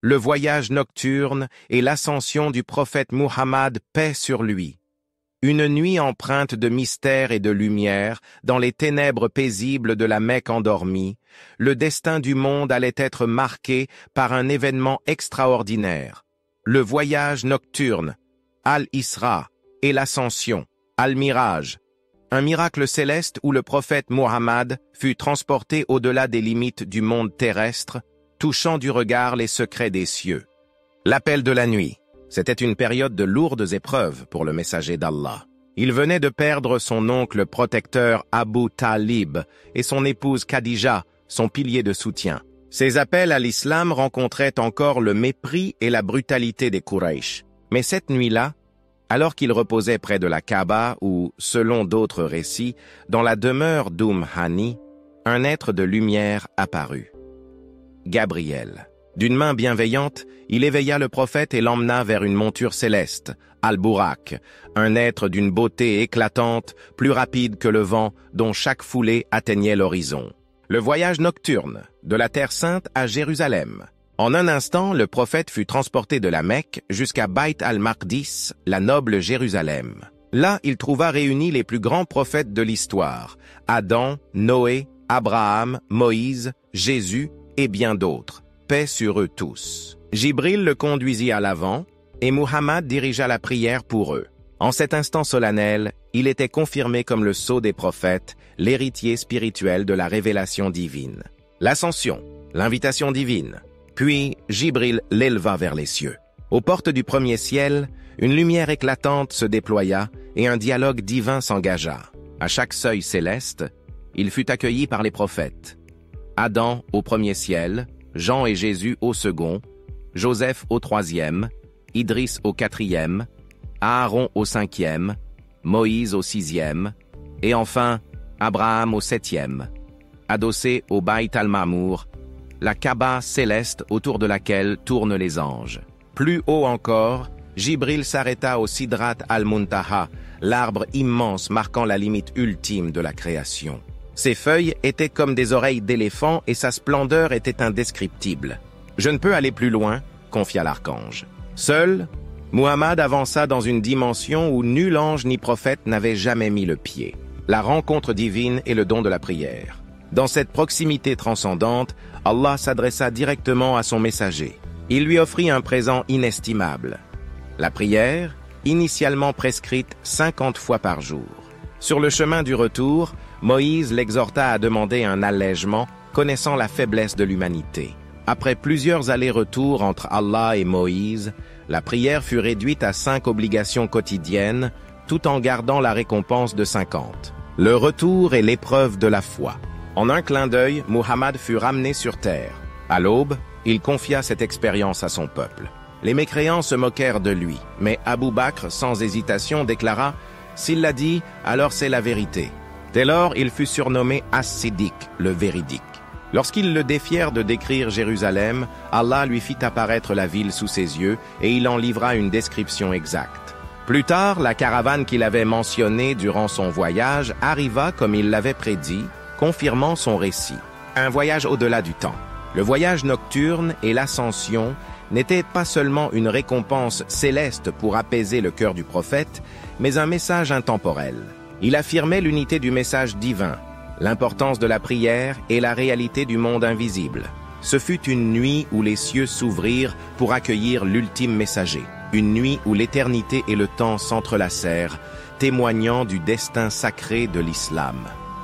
le voyage nocturne et l'ascension du prophète Muhammad, paix sur lui. Une nuit empreinte de mystère et de lumière, dans les ténèbres paisibles de la Mecque endormie, le destin du monde allait être marqué par un événement extraordinaire. Le voyage nocturne, Al-Isra, et l'ascension, Al-Miraj, un miracle céleste où le prophète Muhammad fut transporté au-delà des limites du monde terrestre, touchant du regard les secrets des cieux. L'appel de la nuit. C'était une période de lourdes épreuves pour le messager d'Allah. Il venait de perdre son oncle protecteur Abu Talib et son épouse Khadija, son pilier de soutien. Ses appels à l'islam rencontraient encore le mépris et la brutalité des Quraysh. Mais cette nuit-là, alors qu'il reposait près de la Kaaba ou, selon d'autres récits, dans la demeure d'Hani, un être de lumière apparut. Gabriel. D'une main bienveillante, il éveilla le prophète et l'emmena vers une monture céleste, Al-Burak, un être d'une beauté éclatante, plus rapide que le vent, dont chaque foulée atteignait l'horizon. Le voyage nocturne, de la Terre Sainte à Jérusalem. En un instant, le prophète fut transporté de la Mecque jusqu'à Bayt al-Maqdis, la noble Jérusalem. Là, il trouva réunis les plus grands prophètes de l'histoire, Adam, Noé, Abraham, Moïse, Jésus et bien d'autres. Paix sur eux tous. Jibril le conduisit à l'avant, et Muhammad dirigea la prière pour eux. En cet instant solennel, il était confirmé comme le sceau des prophètes, l'héritier spirituel de la révélation divine. L'ascension, l'invitation divine. Puis, Jibril l'éleva vers les cieux. Aux portes du premier ciel, une lumière éclatante se déploya et un dialogue divin s'engagea. À chaque seuil céleste, il fut accueilli par les prophètes. Adam au premier ciel, Jean et Jésus au second, Joseph au troisième, Idriss au quatrième, Aaron au cinquième, Moïse au sixième, et enfin Abraham au septième, adossé au Bayt al-Ma'mour, la Kaaba céleste autour de laquelle tournent les anges. Plus haut encore, Jibril s'arrêta au Sidrat al-Muntaha, l'arbre immense marquant la limite ultime de la création. Ses feuilles étaient comme des oreilles d'éléphant et sa splendeur était indescriptible. « Je ne peux aller plus loin », confia l'archange. Seul, Muhammad avança dans une dimension où nul ange ni prophète n'avait jamais mis le pied. La rencontre divine est le don de la prière. Dans cette proximité transcendante, Allah s'adressa directement à son messager. Il lui offrit un présent inestimable. La prière, initialement prescrite 50 fois par jour. Sur le chemin du retour, Moïse l'exhorta à demander un allègement, connaissant la faiblesse de l'humanité. Après plusieurs allers-retours entre Allah et Moïse, la prière fut réduite à 5 obligations quotidiennes, tout en gardant la récompense de 50. Le retour est l'épreuve de la foi. En un clin d'œil, Muhammad fut ramené sur terre. À l'aube, il confia cette expérience à son peuple. Les mécréants se moquèrent de lui, mais Abu Bakr, sans hésitation, déclara « S'il l'a dit, alors c'est la vérité ». Dès lors, il fut surnommé As-Siddiq, le véridique. Lorsqu'ils le défièrent de décrire Jérusalem, Allah lui fit apparaître la ville sous ses yeux et il en livra une description exacte. Plus tard, la caravane qu'il avait mentionnée durant son voyage arriva comme il l'avait prédit, confirmant son récit. Un voyage au-delà du temps. Le voyage nocturne et l'ascension n'étaient pas seulement une récompense céleste pour apaiser le cœur du prophète, mais un message intemporel. Il affirmait l'unité du message divin, l'importance de la prière et la réalité du monde invisible. Ce fut une nuit où les cieux s'ouvrirent pour accueillir l'ultime messager. Une nuit où l'éternité et le temps s'entrelacèrent, témoignant du destin sacré de l'islam.